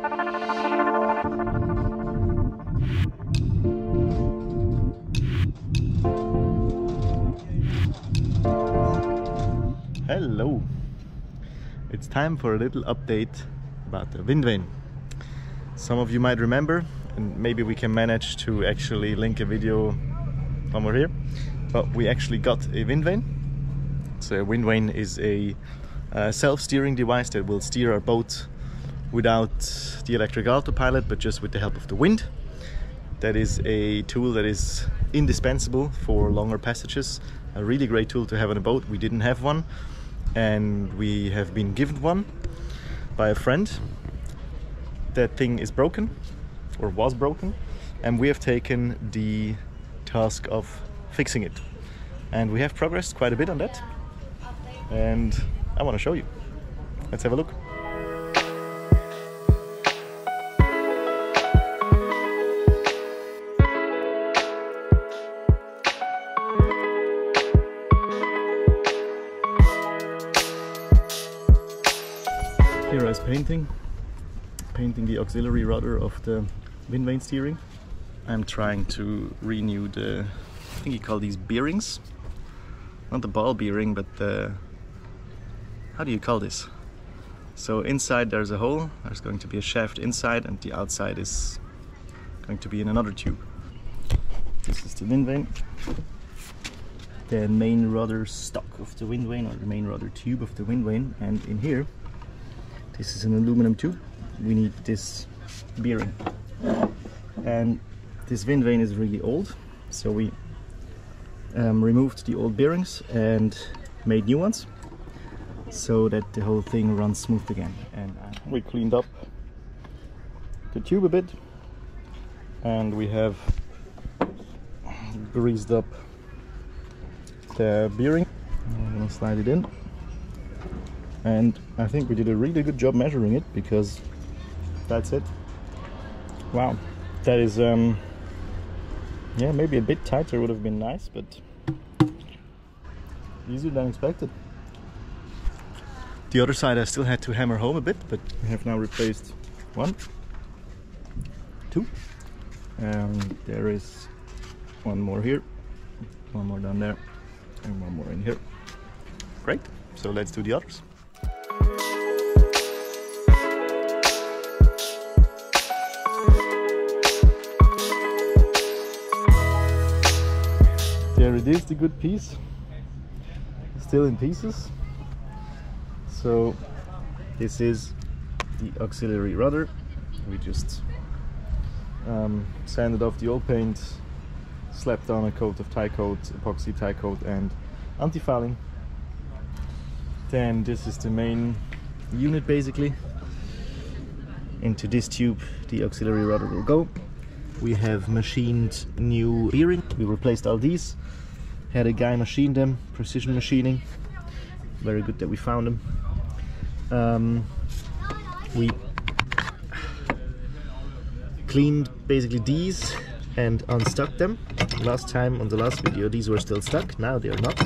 Hello! It's time for a little update about the windvane. Some of you might remember, and maybe we can manage to actually link a video somewhere here, but we actually got a windvane. So a windvane is a self-steering device that will steer our boat without the electric autopilot, but just with the help of the wind. That is a tool that is indispensable for longer passages. A really great tool to have on a boat. We didn't have one, and we have been given one by a friend. That thing is broken, or was broken, and we have taken the task of fixing it. And we have progressed quite a bit on that, and I want to show you. Let's have a look. Here I was painting the auxiliary rudder of the windvane steering. I'm trying to renew the, I think you call these bearings, not the ball bearing, but the, how do you call this? So inside there's a hole, there's going to be a shaft inside, and the outside is going to be in another tube. This is the windvane, the main rudder stock of the windvane, or the main rudder tube of the windvane, and in here, this is an aluminum tube. We need this bearing, and this windvane is really old, so we removed the old bearings and made new ones so that the whole thing runs smooth again. And we cleaned up the tube a bit, and we have greased up the bearing. I'm gonna slide it in. And I think we did a really good job measuring it, because that's it. Wow, that is yeah, maybe a bit tighter would have been nice, but easier than expected. The other side I still had to hammer home a bit, but we have now replaced 1, 2, and there is one more here, one more down there, and one more in here. Great, so let's do the others. There it is, the good piece, still in pieces. So this is the auxiliary rudder. We just sanded off the old paint, slapped on a coat of tie coat, epoxy tie coat, and anti-fouling. Then this is the main unit basically. Into this tube the auxiliary rudder will go. We have machined new bearing. We replaced all these. Had a guy machine them, precision machining. Very good that we found them. We cleaned basically these and unstuck them. Last time on the last video these were still stuck, now they are not,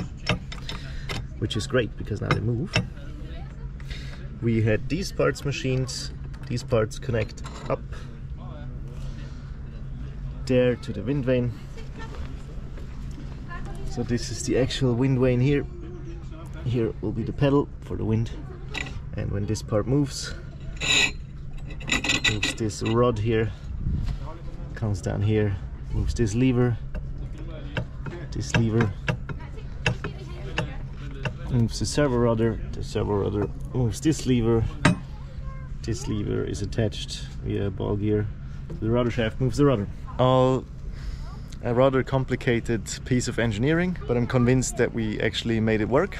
which is great because now they move. We had these parts machined. These parts connect up there to the windvane. So this is the actual windvane here. Here will be the pedal for the wind, and when this part moves this rod here, comes down here, moves this lever moves the servo rudder moves this lever is attached via a ball gear to the rudder shaft, moves the rudder. All a rather complicated piece of engineering, but I'm convinced that we actually made it work.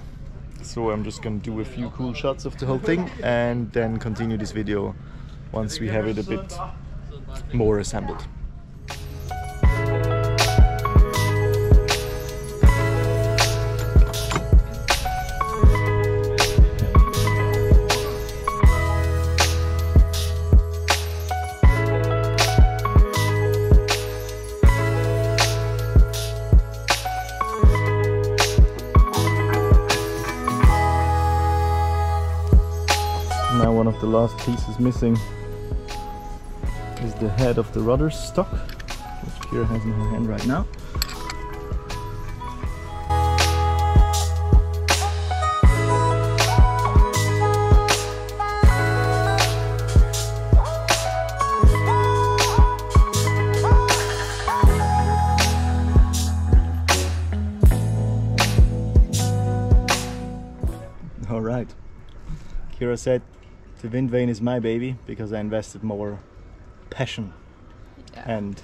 So I'm just going to do a few cool shots of the whole thing and then continue this video once we have it a bit more assembled. Now one of the last pieces missing is the head of the rudder stock, which Kira has in her hand right now. Alright, Kira said the Windvane is my baby because I invested more passion and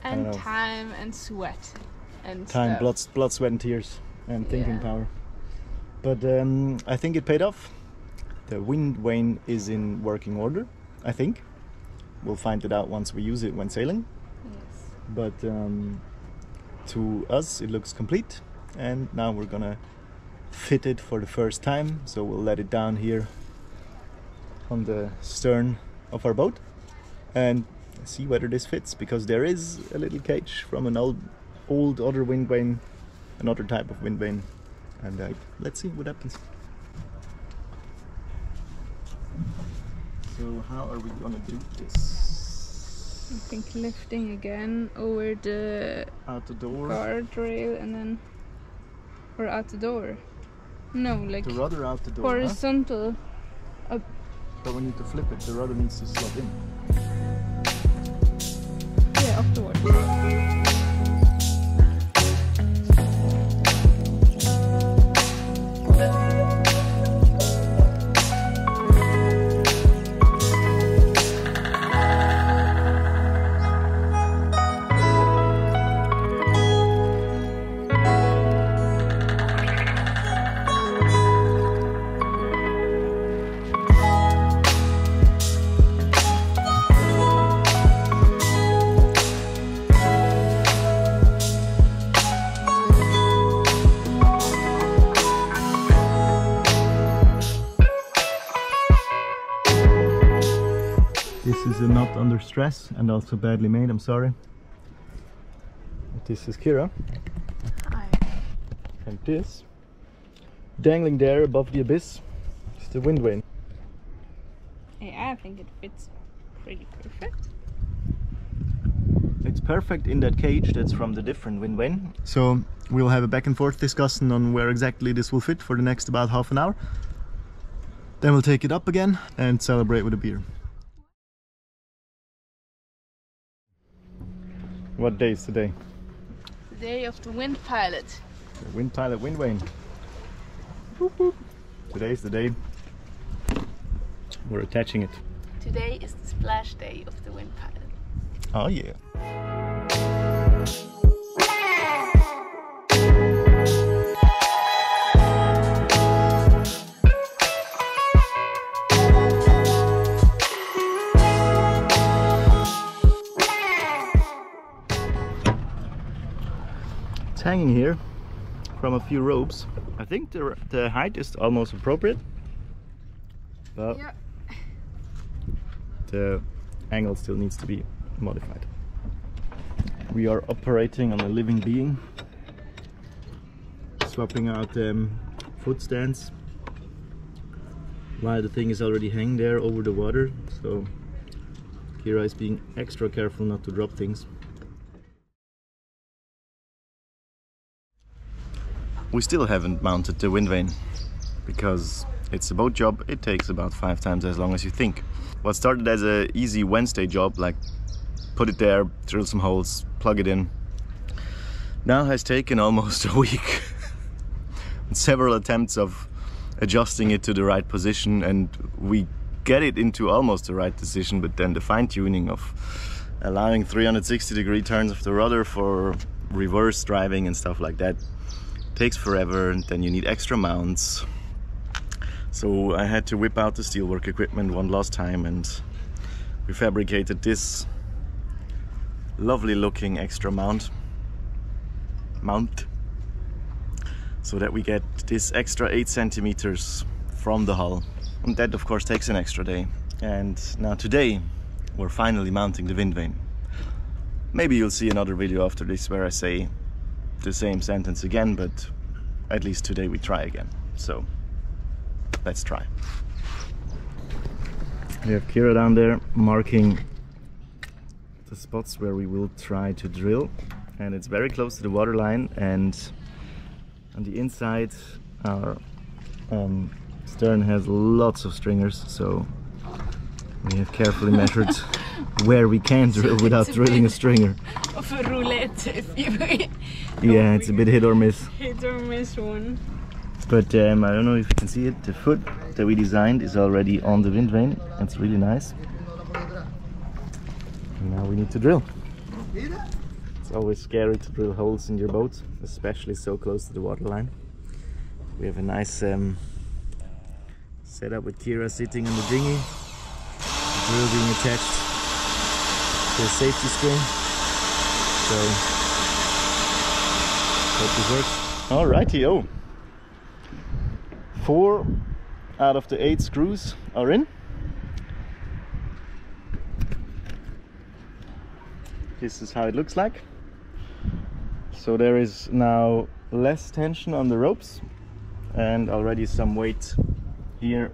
time and sweat and time, stuff. blood, sweat and tears and thinking power. But I think it paid off. The Windvane is in working order, I think. We'll find it out once we use it when sailing. Yes. But to us it looks complete, and now we're gonna fit it for the first time, so we'll let it down here on the stern of our boat and see whether this fits, because there is a little cage from an old other Windvane, another type of Windvane, and let's see what happens. So how are we gonna do this? I think lifting again over the Out the door, guardrail and then, or out the door. No, like the rudder out the door, horizontal up. But we need to flip it, the rudder needs to slot in. Yeah, afterwards. This is a knot under stress and also badly made, I'm sorry. This is Kira. Hi. And this, dangling there above the abyss, is the Windvane. Yeah, I think it fits pretty perfect. It's perfect in that cage that's from the different Windvane. So we'll have a back and forth discussion on where exactly this will fit for the next about half an hour. Then we'll take it up again and celebrate with a beer. What day is today? The day of the Windpilot. The Windpilot Windvane. Boop, boop. Today's the day we're attaching it. Today is the splash day of the Windpilot. Oh yeah. Hanging here from a few ropes. I think the height is almost appropriate, but the angle still needs to be modified. We are operating on a living being, swapping out foot stands while the thing is already hanging there over the water, so Kira is being extra careful not to drop things. We still haven't mounted the Windvane because it's a boat job. It takes about 5 times as long as you think. What started as an easy Wednesday job, like put it there, drill some holes, plug it in, now has taken almost a week. Several attempts of adjusting it to the right position, and we get it into almost the right position, but then the fine-tuning of allowing 360-degree turns of the rudder for reverse driving and stuff like that takes forever, and then you need extra mounts. So I had to whip out the steelwork equipment one last time, and we fabricated this lovely looking extra mount so that we get this extra 8 centimeters from the hull, and that of course takes an extra day. And now today we're finally mounting the Windvane. Maybe you'll see another video after this where I say the same sentence again, but at least today we try again. So let's try. We have Kira down there marking the spots where we will try to drill, and it's very close to the waterline, and on the inside our stern has lots of stringers, so we have carefully measured where we can drill without drilling a stringer. Of a roulette, if you Yeah, it's a bit hit or miss. hit or miss one. But I don't know if you can see it, the foot that we designed is already on the windvane. It's really nice. And now we need to drill. It's always scary to drill holes in your boat, especially so close to the waterline. We have a nice setup with Kira sitting in the dinghy, the drill being attached to a safety string. So, hope this works. Alrighty-o. 4 out of the 8 screws are in. This is how it looks like. So there is now less tension on the ropes and already some weight here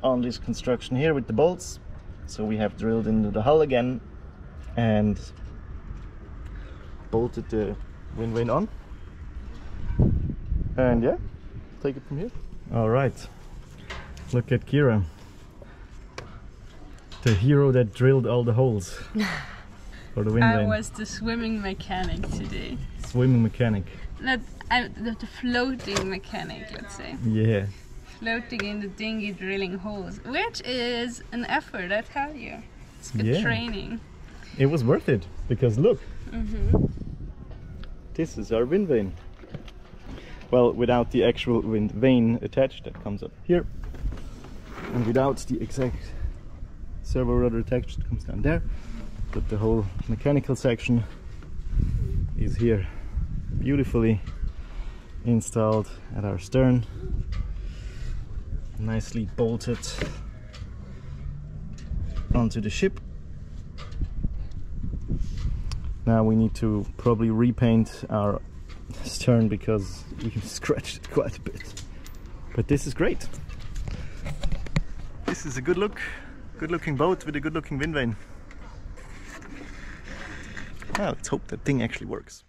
on this construction here with the bolts. So we have drilled into the hull again and bolted the windvane on. And yeah, take it from here. All right, look at Kira, the hero that drilled all the holes for the windvane. I was the swimming mechanic today. Swimming mechanic. The floating mechanic, let's say. Yeah. Floating in the dinghy drilling holes, which is an effort, I tell you. It's good training. It was worth it, because look, this is our windvane. Well, without the actual windvane attached, that comes up here, and without the exact servo rudder attached, it comes down there. But the whole mechanical section is here, beautifully installed at our stern, nicely bolted onto the ship. Now we need to probably repaint our stern because we scratched it quite a bit. But this is great. This is a good looking boat with a good looking windvane. Now let's hope that thing actually works.